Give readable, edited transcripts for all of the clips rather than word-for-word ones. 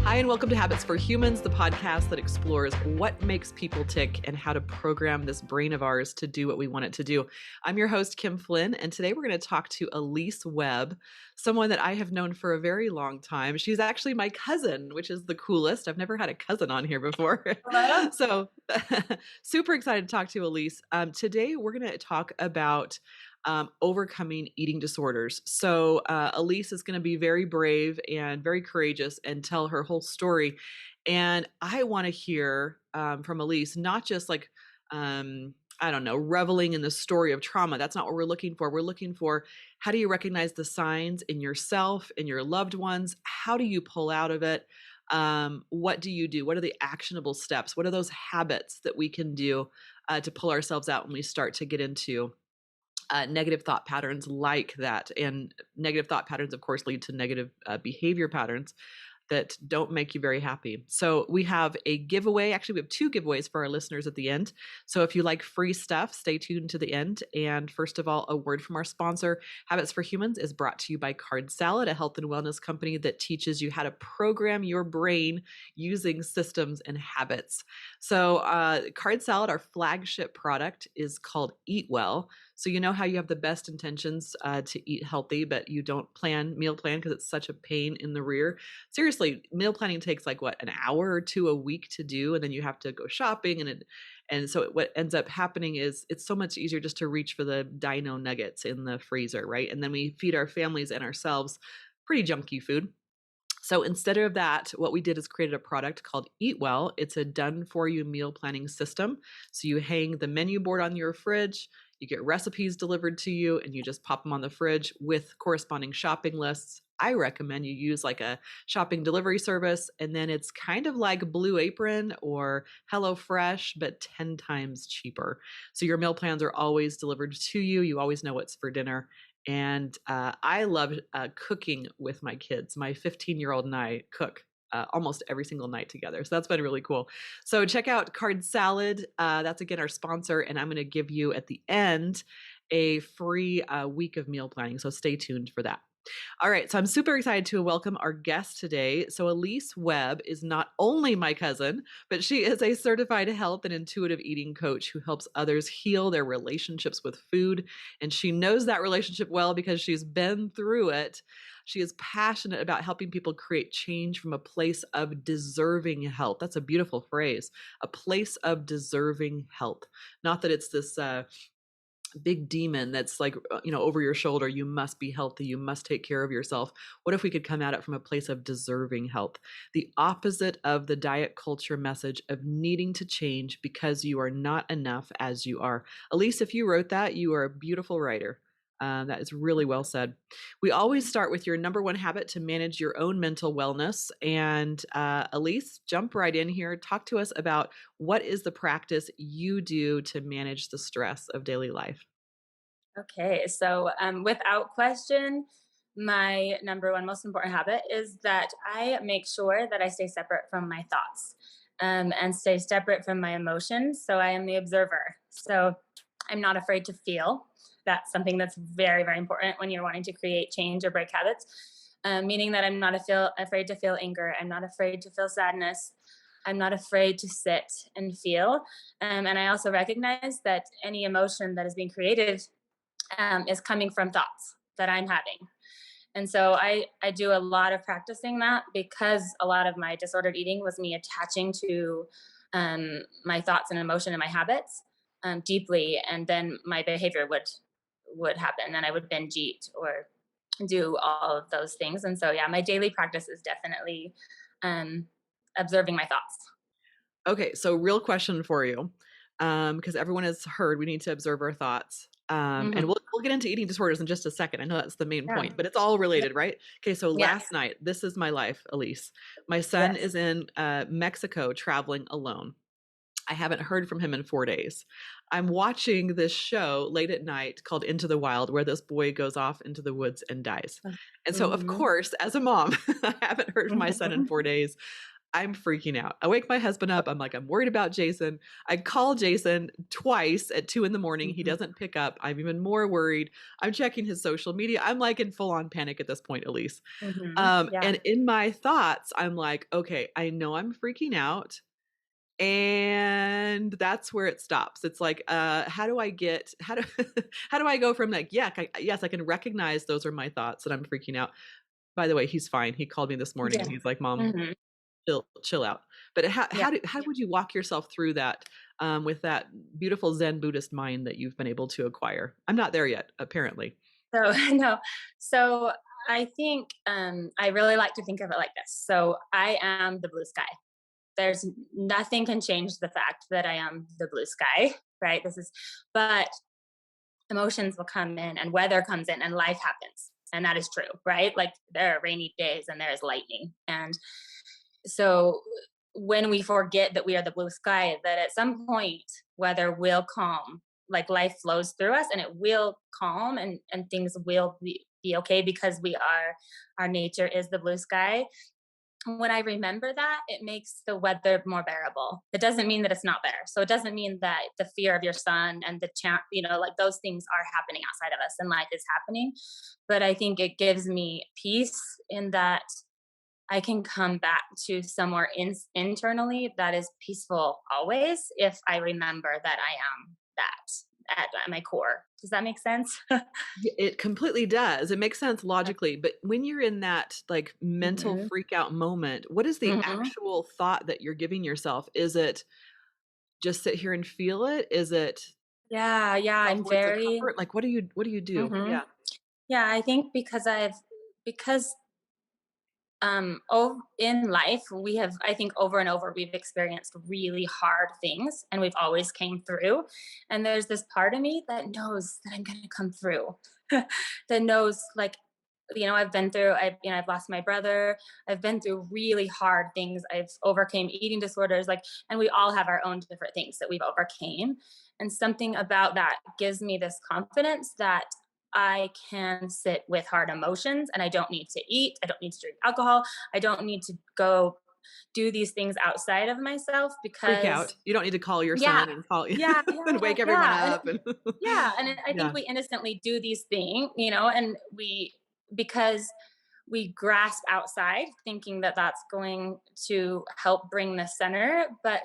Hi, and welcome to Habits for Humans, the podcast that explores what makes people tick and how to program this brain of ours to do what we want it to do. I'm your host, Kim Flynn, and today we're going to talk to Elise Webb, someone that I have known for a very long time. She's actually my cousin, which is the coolest. I've never had a cousin on here before. Hello. So super excited to talk to Elise. Today, we're going to talk about overcoming eating disorders. So Elise is going to be very brave and very courageous and tell her whole story. And I want to hear from Elise, not just like, I don't know, reveling in the story of trauma. That's not what we're looking for. We're looking for, how do you recognize the signs in yourself, in your loved ones? How do you pull out of it? What do you do? What are the actionable steps? What are those habits that we can do to pull ourselves out when we start to get into negative thought patterns like that? And negative thought patterns, of course, lead to negative behavior patterns that don't make you very happy. So we have a giveaway. Actually, we have two giveaways for our listeners at the end. So if you like free stuff, stay tuned to the end. And first of all, a word from our sponsor. Habits for Humans is brought to you by Card Salad, a health and wellness company that teaches you how to program your brain using systems and habits. So Card Salad, our flagship product, is called Eat Well. So you know how you have the best intentions to eat healthy, but you don't meal plan because it's such a pain in the rear. Seriously, meal planning takes like an hour or two a week to do, and then you have to go shopping, and so what ends up happening is it's so much easier just to reach for the dino nuggets in the freezer, right? And then we feed our families and ourselves pretty junky food. So instead of that, what we did is created a product called Eat Well. It's a done-for-you meal planning system. So you hang the menu board on your fridge, you get recipes delivered to you, and you just pop them on the fridge with corresponding shopping lists. I recommend you use like a shopping delivery service, and then it's kind of like Blue Apron or HelloFresh, but 10 times cheaper. So your meal plans are always delivered to you. You always know what's for dinner. And I love cooking with my kids. My 15-year-old and I cook almost every single night together. So that's been really cool. So check out Card Salad. That's, again, our sponsor. And I'm going to give you at the end a free week of meal planning. So stay tuned for that. All right, so I'm super excited to welcome our guest today. So Elise Webb is not only my cousin, but she is a certified health and intuitive eating coach who helps others heal their relationships with food. And she knows that relationship well because she's been through it. She is passionate about helping people create change from a place of deserving health. That's a beautiful phrase, a place of deserving health. Not that it's this big demon that's like, over your shoulder. You must be healthy. You must take care of yourself. What if we could come at it from a place of deserving health? The opposite of the diet culture message of needing to change because you are not enough as you are. Elise, if you wrote that, you are a beautiful writer. That is really well said. We always start with your number one habit to manage your own mental wellness. And Elise, jump right in here. Talk to us about what is the practice you do to manage the stress of daily life. Okay, so without question, my number one most important habit is that I make sure that I stay separate from my thoughts and stay separate from my emotions. So I am the observer. So I'm not afraid to feel. That's something that's very, very important when you're wanting to create change or break habits, meaning that I'm not afraid to feel anger. I'm not afraid to feel sadness. I'm not afraid to sit and feel. And I also recognize that any emotion that is being created is coming from thoughts that I'm having. And so I do a lot of practicing that because a lot of my disordered eating was me attaching to my thoughts and emotion and my habits deeply. And then my behavior would happen and I would binge eat or do all of those things. And so, yeah, my daily practice is definitely observing my thoughts. Okay, so real question for you, because everyone has heard we need to observe our thoughts. And we'll get into eating disorders in just a second. I know that's the main point, but it's all related, right? Okay, so last night, this is my life, Elise. My son is in Mexico traveling alone. I haven't heard from him in 4 days. I'm watching this show late at night called Into the Wild, where this boy goes off into the woods and dies. And so, of course, as a mom, I haven't heard from my son in 4 days. I'm freaking out. I wake my husband up. I'm like, I'm worried about Jason. I call Jason twice at 2 in the morning. He Mhm, doesn't pick up. I'm even more worried. I'm checking his social media. I'm like in full on panic at this point, Elise. yeah, And in my thoughts, I'm like, okay, I know I'm freaking out. And that's where it stops. It's like, how do how do I go from like, yeah, yes, I can recognize those are my thoughts that I'm freaking out. By the way, he's fine. He called me this morning yeah, and he's like, Mom, mhm, chill out. But yeah. how would you walk yourself through that with that beautiful Zen Buddhist mind that you've been able to acquire? I'm not there yet, apparently. So no, so I think I really like to think of it like this. So I am the blue sky. There's nothing can change the fact that I am the blue sky, right? But emotions will come in and weather comes in and life happens. And that is true, right? Like there are rainy days and there's lightning. And so when we forget that we are the blue sky, that at some point weather will calm, like life flows through us and it will calm and things will be okay because our nature is the blue sky. When I remember that, it makes the weather more bearable. It doesn't mean that it's not there. So it doesn't mean that the fear of your son and like those things are happening outside of us and life is happening. But I think it gives me peace in that I can come back to somewhere internally that is peaceful always if I remember that I am that at my core. Does that make sense? It completely does. It makes sense logically, but when you're in that like mental hmm freak out moment, what is the hmm actual thought that you're giving yourself? Is it just sit here and feel it? Is it Yeah, yeah. self I'm words of very. comfort? Like what do you do? hmm Yeah. Yeah, I think because in life we have, I think, over and over we've experienced really hard things and we've always came through, and there's this part of me that knows that I'm going to come through. That knows, like, I've lost my brother. I've been through really hard things. I've overcame eating disorders, like, and we all have our own different things that we've overcame, and something about that gives me this confidence that I can sit with hard emotions and I don't need to eat. I don't need to drink alcohol. I don't need to go do these things outside of myself Freak because, out. You don't need to call your yeah, son and call yeah, yeah, and wake everyone yeah. up and I think yeah. we innocently do these things, and because we grasp outside thinking that that's going to help bring the center. But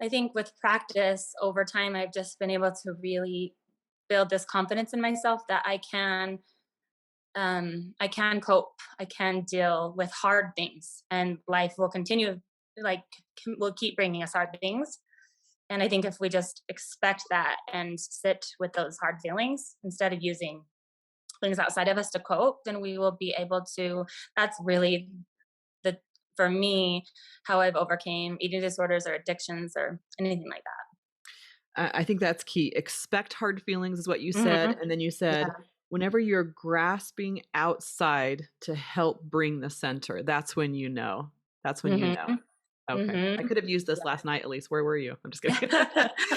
I think with practice over time, I've just been able to really build this confidence in myself that I can cope, I can deal with hard things, and life will continue, like, will keep bringing us hard things. And I think if we just expect that and sit with those hard feelings instead of using things outside of us to cope, then we will be able to. That's really the for me how I've overcame eating disorders or addictions or anything like I think that's key. Expect hard feelings is what you that. said, and then you said Yeah. whenever you're grasping outside to help bring the center, that's when you know. That's when you hmm know. Okay. I hmm could have used this last night, Elise. Where were you? I'm just kidding.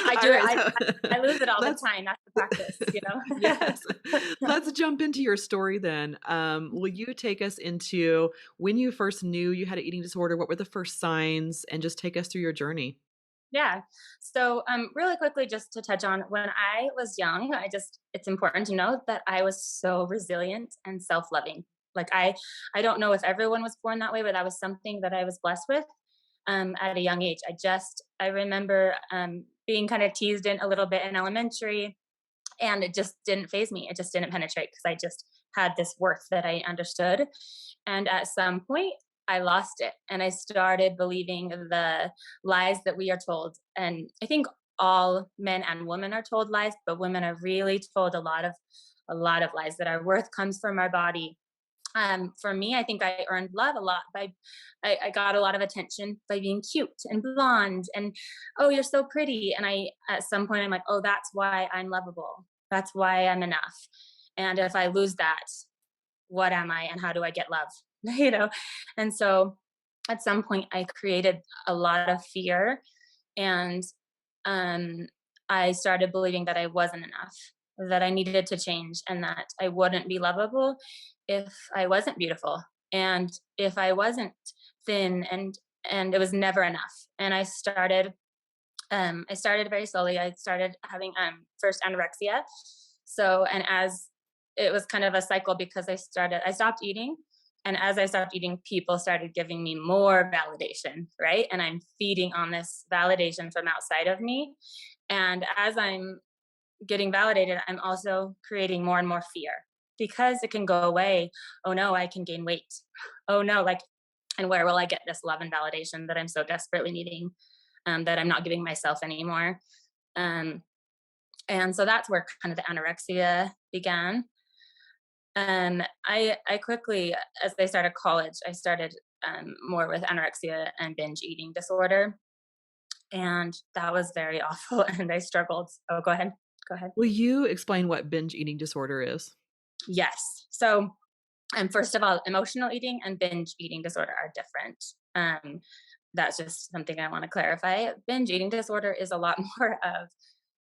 I All do it. right, so I lose it all the let's time. That's the practice. yes. Let's jump into your story then. Will you take us into when you first knew you had an eating disorder? What were the first signs? And just take us through your journey. Yeah. So, really quickly, just to touch on when I was young, it's important to know that I was so resilient and self loving. Like, I don't know if everyone was born that way, but that was something that I was blessed with at a young age. I remember being kind of teased in a little bit in elementary, and it just didn't phase me. It just didn't penetrate because I just had this worth that I understood. And at some point, I lost it and I started believing the lies that we are told. And I think all men and women are told lies, but women are really told a lot of lies that our worth comes from our body. For me, I think I earned love a lot I got a lot of attention by being cute and blonde and, oh, you're so pretty. And at some point I'm like, oh, that's why I'm lovable. That's why I'm enough. And if I lose that, what am I and how do I get love? you know? And so at some point I created a lot of fear, and um, I started believing that I wasn't enough, that I needed to change, and that I wouldn't be lovable if I wasn't beautiful, and if I wasn't thin, and it was never enough. And I started very slowly. I started having first anorexia. So, and as it was kind of a cycle because I stopped eating. And as I stopped eating, people started giving me more validation, right? And I'm feeding on this validation from outside of me. And as I'm getting validated, I'm also creating more and more fear because it can go away. Oh no, I can gain weight. Oh no, like, and where will I get this love and validation that I'm so desperately needing, that I'm not giving myself anymore? Um, and so that's where kind of the anorexia began. I quickly, as I started college, I started more with anorexia and binge eating disorder, and that was very awful. And I struggled. Oh, go ahead. Go ahead. Will you explain what binge eating disorder is? Yes. So, first of all, emotional eating and binge eating disorder are different. That's just something I want to clarify. Binge eating disorder is a lot more of,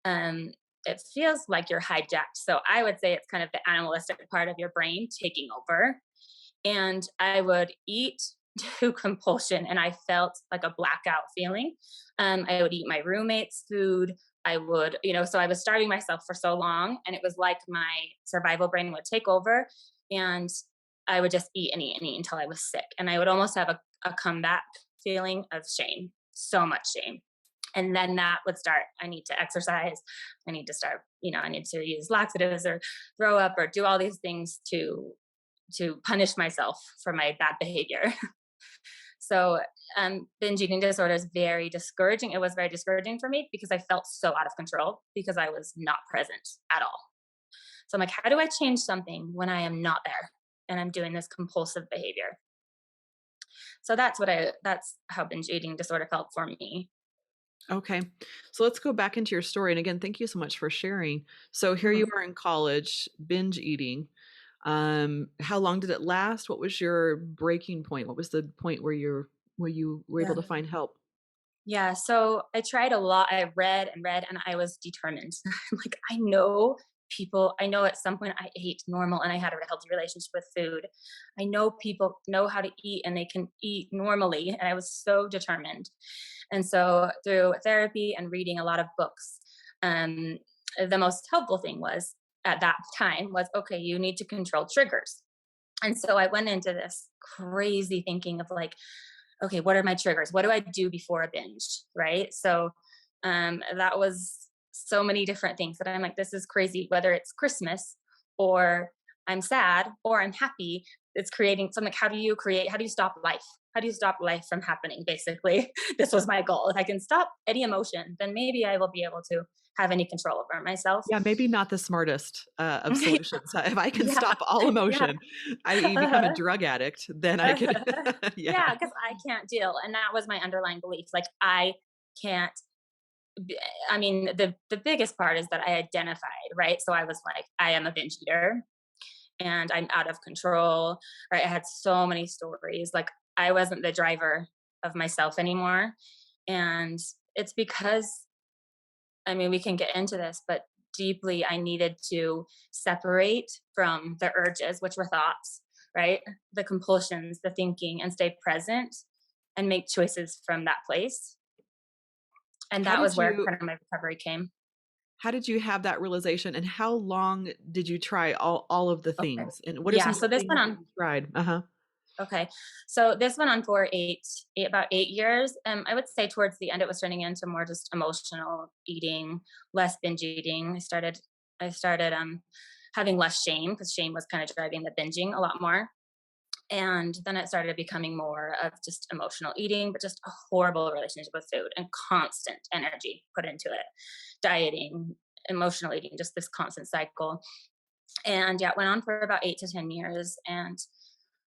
um, it feels like you're hijacked. So I would say it's kind of the animalistic part of your brain taking over. And I would eat to compulsion, and I felt like a blackout feeling. I would eat my roommate's food. I would, so I was starving myself for so long, and it was like my survival brain would take over, and I would just eat and eat and eat until I was sick. And I would almost have a comeback feeling of shame, so much shame. And then that would start. I need to exercise. I need to start, I need to use laxatives or throw up or do all these things to punish myself for my bad behavior. So, binge eating disorder is very discouraging. It was very discouraging for me because I felt so out of control because I was not present at all. So I'm like, how do I change something when I am not there and I'm doing this compulsive behavior? So that's how binge eating disorder felt for me. Okay. So let's go back into your story. And again, thank you so much for sharing. So here you Mhm. are in college, binge eating. How long did it last? What was your breaking point? What was the point where you were able Yeah. to find help? Yeah, so I tried a lot. I read and read, and I was determined. I'm like, I know at some point I ate normal and I had a healthy relationship with food. I know people know how to eat and they can eat normally. And I was so determined. And so through therapy and reading a lot of books, um, the most helpful thing was at that time was, okay, you need to control triggers. And so I went into this crazy thinking of like, okay, what are my triggers? What do I do before a binge? Right. So that was so many different things that I'm like, this is crazy, whether it's Christmas or I'm sad or I'm happy. It's creating something. How do you stop life? How do you stop life from happening? Basically, this was my goal. If I can stop any emotion, then maybe I will be able to have any control over myself. Yeah, maybe not the smartest of solutions. If I can Yeah. stop all Yeah. emotion, i.e., become a drug addict, then I could. Yeah. Yeah, because I can't deal, and that was my underlying belief. Like I can't. I mean, the biggest part is that I identified, right. So I was like, I am a binge eater, and I'm out of control. Right, I had so many stories. Like I wasn't the driver of myself anymore, and it's because I mean, we can get into this, but deeply, I needed to separate from the urges, which were thoughts, right? The compulsions, the thinking, and stay present and make choices from that place. And How that did was where you kind of my recovery came. how did you have that realization, and how long did you try all of the Okay. things? And what are Yeah. some of So the this went things that on. you tried? Uh-huh. Okay. So this went on for about 8 years. I would say towards the end, it was turning into more just emotional eating, less binge eating. I started having less shame because shame was kind of driving the binging a lot more. And then it started becoming more of just emotional eating, but just a horrible relationship with food and constant energy put into it. Dieting, emotional eating, just this constant cycle. And yeah, it went on for about 8 to 10 years. And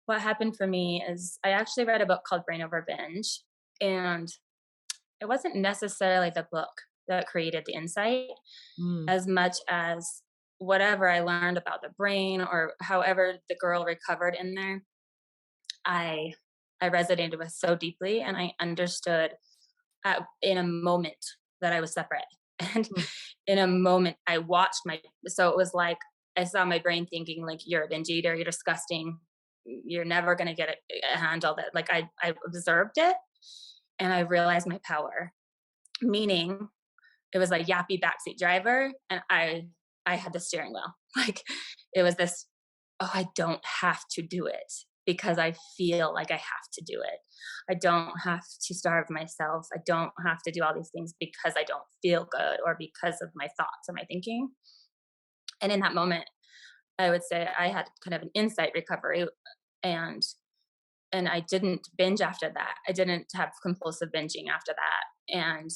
what happened for me is I actually read a book called Brain Over Binge. And it wasn't necessarily the book that created the insight Mm. as much as whatever I learned about the brain or however the girl recovered in there. I I resonated with so deeply, and I understood in a moment that I was separate. And Mm. in a moment, I watched so it was like I saw my brain thinking, like, you're a binge eater, you're disgusting, you're never going to get a handle that, like, I observed it. and I realized my power. Meaning, it was like yappy backseat driver, and I had the steering wheel. Like it was this, oh, I don't have to do it because I feel like I have to do it. I don't have to starve myself. I don't have to do all these things because I don't feel good or because of my thoughts or my thinking. And in that moment, I would say I had kind of an insight recovery, and I didn't binge after that. I didn't have compulsive binging after that. And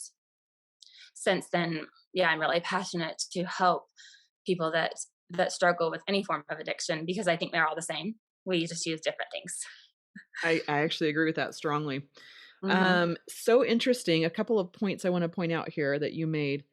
since then, yeah, I'm really passionate to help people that struggle with any form of addiction because I think they're all the same. We just use different things. I actually agree with that strongly. Mhm. So interesting. A couple of points I want to point out here that you made.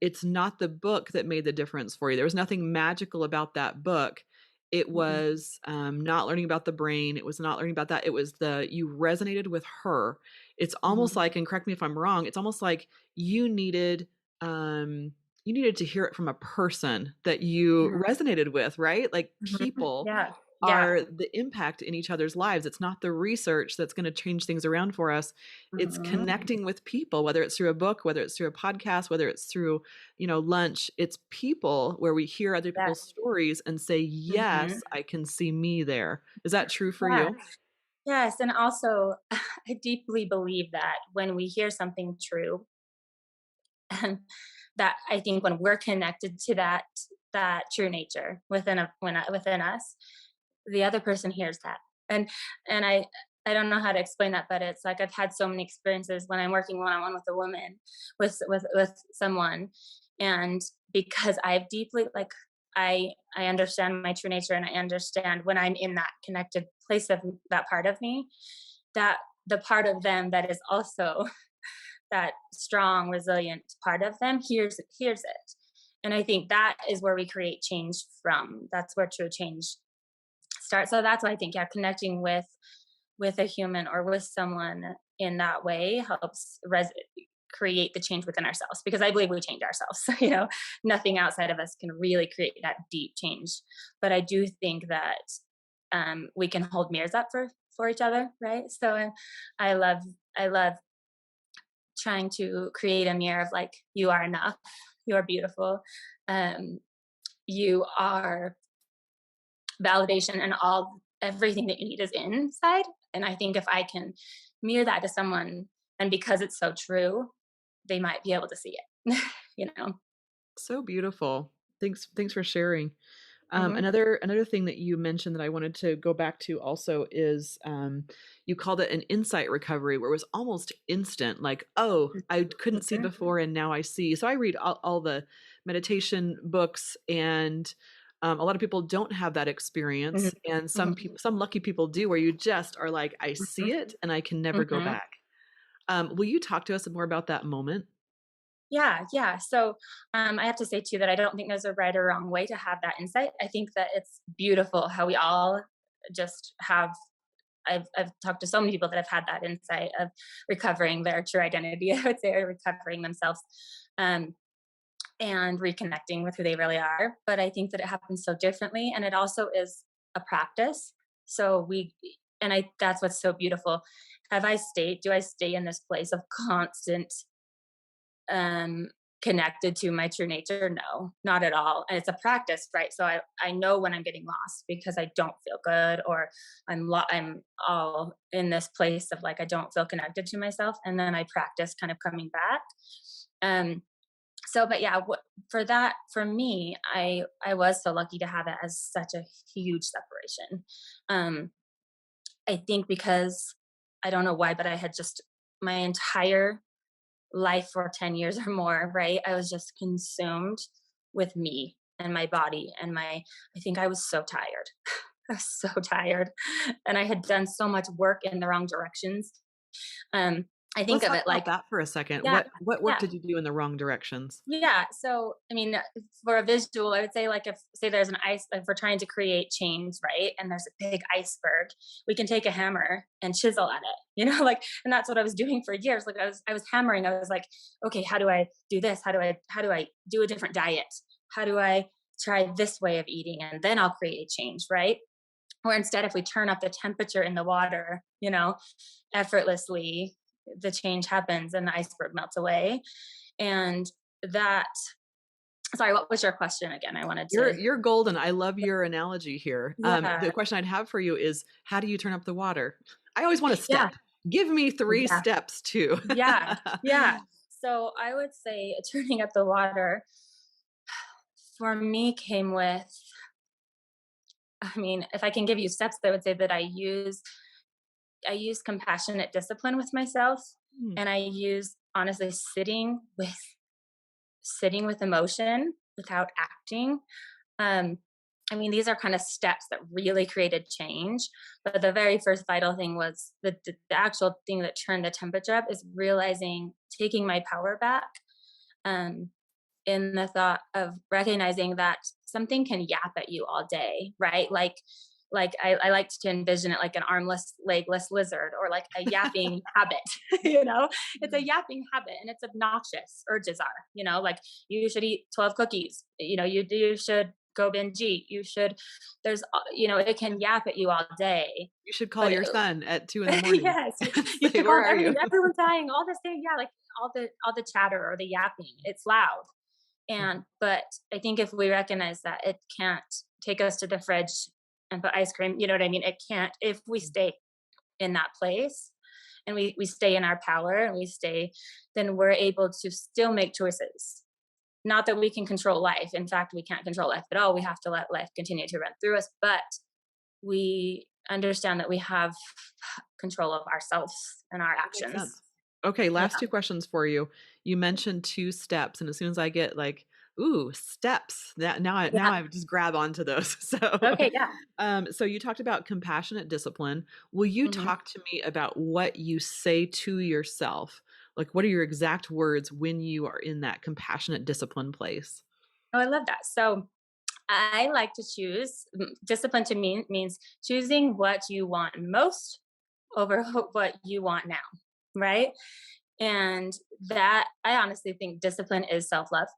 It's not the book that made the difference for you. There was nothing magical about that book. It Mhm. was not learning about the brain. It was not learning about that. It was you resonated with her. It's almost Mhm. like, and correct me if I'm wrong, it's almost like you needed um, you needed to hear it from a person that you Mhm. resonated with, right? Like Mhm. people Yeah. Yeah. are the impact in each other's lives. It's not the research that's going to change things around for us. It's Mhm. connecting with people, whether it's through a book, whether it's through a podcast, whether it's through, lunch. It's people where we hear other Yeah. people's stories and say, Mhm. yes, I can see me there. Is that true for Yeah. you? Yes, and also I deeply believe that when we hear something true, and that I think when we're connected to that true nature within us, the other person hears that. And I don't know how to explain that, but it's like I've had so many experiences when I'm working one on one with a woman, with someone, and because I've deeply like I understand my true nature, and I understand when I'm in that connected place of that part of me, that the part of them that is also that strong, resilient part of them hears it. And I think that is where we create change from. That's where true change starts. So that's why I think, yeah, connecting with a human or with someone in that way helps create the change within ourselves, because I believe we change ourselves. Nothing outside of us can really create that deep change. But I do think that we can hold mirrors up for each other, right? So I love I love trying to create a mirror of like, you are enough, you are beautiful, um, you are validation, and everything that you need is inside. And I think if I can mirror that to someone, and because it's so true, they might be able to see it. you know. So beautiful. Thanks for sharing. Hmm. Another thing that you mentioned that I wanted to go back to also is you called it an insight recovery, where it was almost instant. Like, oh, I couldn't see Hmm. before, and now I see. So I read all the meditation books, and a lot of people don't have that Hmm. experience, and Hmm. some lucky people do, where you just are like, I see it, and I can never go Hmm. back. Will you talk to us more about that moment? Yeah, yeah. So I have to say too that I don't think there's a right or wrong way to have that insight. I think that it's beautiful how we all just have. I've talked to so many people that have had that insight of recovering their true identity. I would say, or recovering themselves, um, and reconnecting with who they really are. But I think that it happens so differently, and it also is a practice. So and I that's what's so beautiful. Do I stay in this place of constant um connected to my true nature? No, not at all. And it's a practice, right? So I know when I'm getting lost because I don't feel good, or I'm all in this place of like I don't feel connected to myself, and then I practice kind of coming back. um so but yeah, for me, I was so lucky to have it as such a huge separation. um I think because I don't know why, but I had just my entire life for 10 years or more, right? I was just consumed with me and my body and I think I was so tired. I was so tired. And I had done so much work in the wrong directions. Um, I think Let's of talk it about like, that for a second. yeah, What work yeah. did you do in the wrong directions? Yeah. So, I mean, for a visual, I would say, like, if, say, there's if we're trying to create change, right? And there's a big iceberg, we can take a hammer and chisel at it, like, and that's what I was doing for years. Like, I was hammering. I was like, okay, how do I do this? How do I do a different diet? How do I try this way of eating? And then I'll create change, right? Or instead, if we turn up the temperature in the water, effortlessly, the change happens and the iceberg melts away. And that, sorry, what was your question again? I wanted to, You're golden. I love your analogy here. The yeah, question I'd have for you is, how do you turn up the water? I always want a yeah, step. Give me 3 yeah, steps too. yeah, yeah. So I would say turning up the water for me came with, I mean, if I can give you steps, I would say that I use compassionate discipline with myself, Hmm, and I use honestly sitting with emotion without acting. Um, I mean, these are kind of steps that really created change. But the very first vital thing was the actual thing that turned the temperature up is realizing, taking my power back. Um, in the thought of recognizing that something can yap at you all day, right? Like I like to envision it like an armless, legless lizard, or like a yapping habit. It's a yapping habit, and it's obnoxious. Urges are, like you should eat 12 cookies. You should go binge eat. You should. It can yap at you all day, you should call but your son at 2 in the morning. yes, you Say, should call "Where him are you?" everything. Everyone's dying. All this thing, yeah, like all the chatter or the yapping. It's loud. But I think if we recognize that it can't take us to the fridge and put ice cream, you know what I mean? It can't, if we stay in that place and we stay in our power and then we're able to still make choices. Not that we can control life. In fact, we can't control life at all. We have to let life continue to run through us. But we understand that we have control of ourselves and our That makes actions. sense. Okay, Yeah. last 2 questions for you. You mentioned 2 steps, and as soon as I get like, "Ooh, steps," now Yeah. I just grab onto those. Okay. Yeah. So you talked about compassionate discipline. Will you hmm talk to me about what you say to yourself? Like, what are your exact words when you are in that compassionate discipline place? Oh, I love that. So I like to choose discipline to me means choosing what you want most over what you want now, right? And that I honestly think discipline is self love,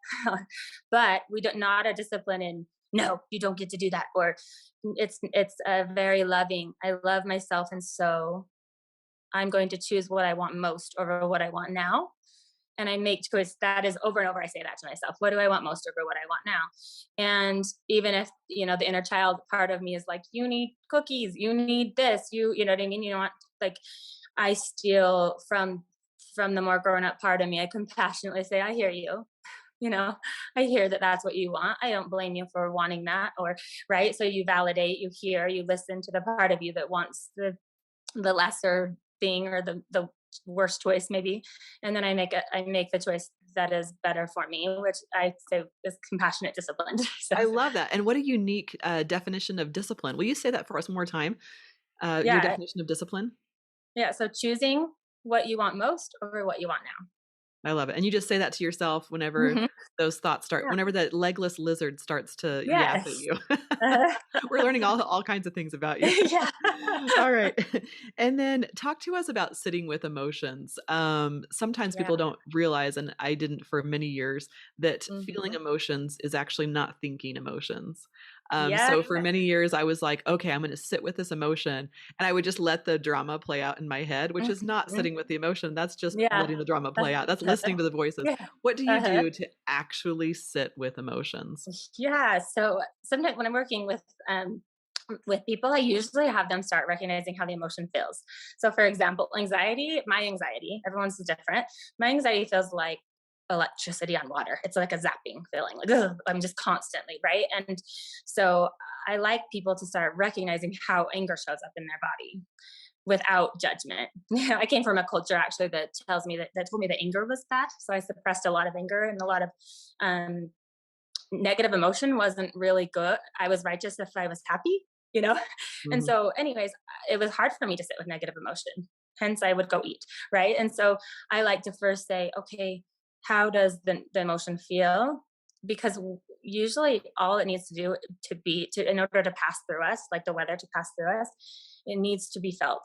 but we don't not a discipline in no, you don't get to do that, or it's a very loving. I love myself, and so I'm going to choose what I want most over what I want now, and I make choice that is over and over. I say that to myself. What do I want most over what I want now? And even if, the inner child part of me is like, you need cookies, you need this, you know what I mean? You know what? Like I steal from the more grown up part of me. I compassionately say, I hear you. You know, I hear that that's what you want. I don't blame you for wanting that, or right. So you validate, you hear, you listen to the part of you that wants the lesser thing or the worst choice maybe, and then I make the choice that is better for me, which I say is compassionate discipline. So I love that, and what a unique, definition of discipline. Will you say that for us one more time? Your yeah, definition of discipline? yeah, so choosing what you want most over what you want I love it, and you just say that to yourself now. whenever those thoughts start Yeah. whenever that legless lizard starts to yap at Yes. you. uh We're learning all kinds of things about you. yeah. Alright, and then talk to us about sitting with emotions. Sometimes Yeah. people don't realize, and I didn't for many years, that feeling hmm emotions is actually not thinking emotions. Yeah. So for many years, I was like, "Okay, I'm gonna sit with this emotion," and I would just let the drama play out in my head, which is not hmm sitting with the emotion, that's just Yeah. letting the drama play out, that's listening to the voices. Yeah. What do you Uh-huh. do to actually sit with emotions? Yeah. So sometimes when I'm working with people, I usually have them start recognizing how the emotion feels. So, for example, my anxiety, everyone's is different. My anxiety feels like electricity on water. It's like a zapping feeling. Like, ugh, I'm just constantly, right? And so I like people to start recognizing how anger shows up in their body without judgment. I came from a culture actually that told me that anger was bad. So I suppressed a lot of anger and a lot of um, negative emotion wasn't really good. I was righteous if I was happy, you know? And Mhm. so, anyways, it was hard for me to sit with negative emotion. Hence, I would go eat, right? And so I like to first say, okay, how does the emotion feel? Because usually all it needs to do in order to pass through us, like the weather to pass through us, it needs to be felt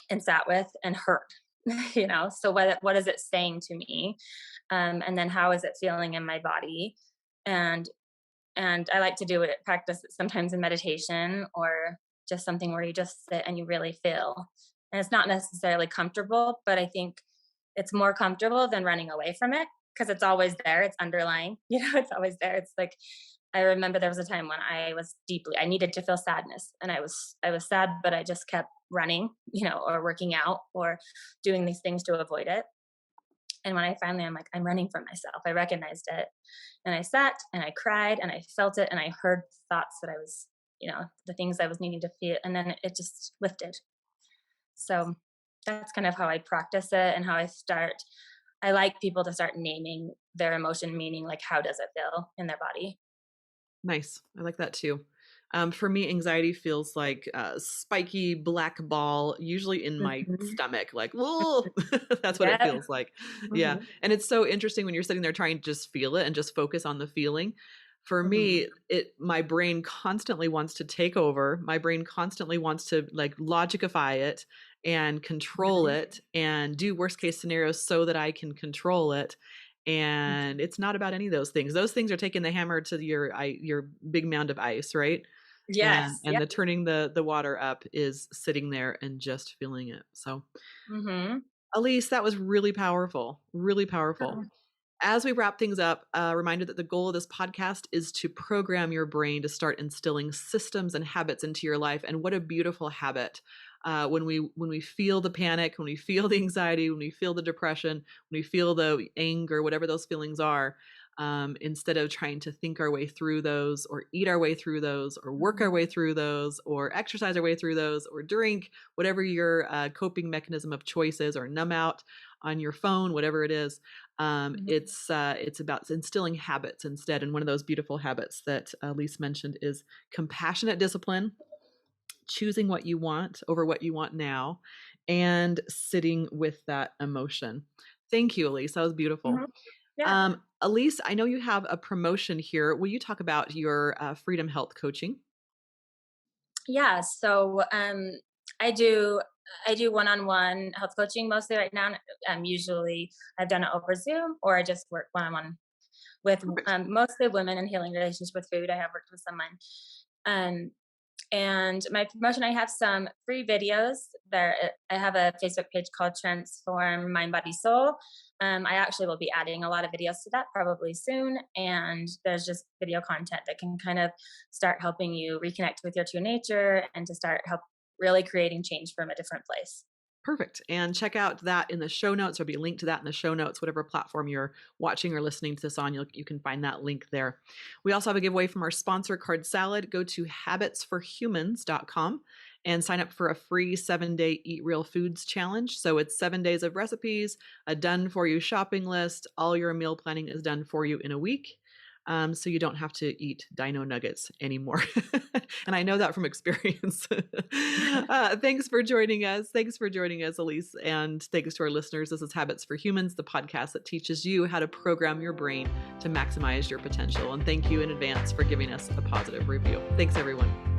and sat with and heard. So what is it saying to me, and then how is it feeling in my body, and I like to do it practice it sometimes in meditation or just something where you just sit and you really feel. And it's not necessarily comfortable, but I think it's more comfortable than running away from it because it's always there. It's underlying, it's always there. It's like I remember there was a time when I needed to feel sadness, and I was sad, but I just kept running, or working out or doing these things to avoid it. And when I'm like, I'm running from myself. I recognized it. And I sat and I cried and I felt it and I heard thoughts that I was, the things I was needing to feel. And then it just lifted. So that's kind of how I practice it and how I start. I like people to start naming their emotion, meaning like, how does it feel in their body? Nice. I like that too. For me, anxiety feels like a spiky black ball, usually in my Mhm. stomach, like, whoa, that's what it Yeah. feels like. Yeah. Mhm. And it's so interesting when you're sitting there trying to just feel it and just focus on the feeling. For Mhm. me, my brain constantly wants to take over. My brain constantly wants to like logicify it and control Mhm. it and do worst case scenarios so that I can control it. Mhm. And it's not about any of those things. Those things are taking the hammer to your big mound of ice, right? And Yes. and Yeah. the turning the water up is sitting there and just feeling it. So, Mhm. Elise, that was really powerful, really powerful. Oh. As we wrap things up, a reminder that the goal of this podcast is to program your brain to start instilling systems and habits into your life. And what a beautiful habit. When we feel the panic, when we feel the anxiety, when we feel the depression, when we feel the anger, whatever those feelings are, instead of trying to think our way through those or eat our way through those or work our Mhm. way through those or exercise our way through those or drink, whatever your coping mechanism of choice is, or numb out on your phone, whatever it is. Mhm. It's about instilling habits instead. And one of those beautiful habits that Lise mentioned is compassionate discipline, choosing what you want over what you want now, and sitting with that emotion. Thank you, Elise. That was beautiful. Mhm. Yeah. Elise, I know you have a promotion here. Will you talk about your Freedom Health coaching? Yeah, so I do one-on-one health coaching mostly right now. Usually I've done it over Zoom, or I just work one-on-one with Perfect. mostly women in healing relationships with food. I have worked with someone. Um, and my promotion, I have some free videos there. I have a Facebook page called Transform Mind, Body, Soul. I actually will be adding a lot of videos to that probably soon. And there's just video content that can kind of start helping you reconnect with your true nature and to start help really creating change from a different place. Perfect. And check out that in the show notes. There'll be a link to that in the show notes, whatever platform you're watching or listening to this on, you can find that link there. We also have a giveaway from our sponsor, Card Salad. Go to habitsforhumans.com and sign up for a free 7-day Eat Real Foods challenge. So it's 7 days of recipes, a done for you shopping list. All your meal planning is done for you in a week. So you don't have to eat dino nuggets anymore. And I know that from experience. Thanks for joining us. Thanks for joining us, Elise. And thanks to our listeners. This is Habits for Humans, the podcast that teaches you how to program your brain to maximize your potential. And thank you in advance for giving us a positive review. Thanks, everyone.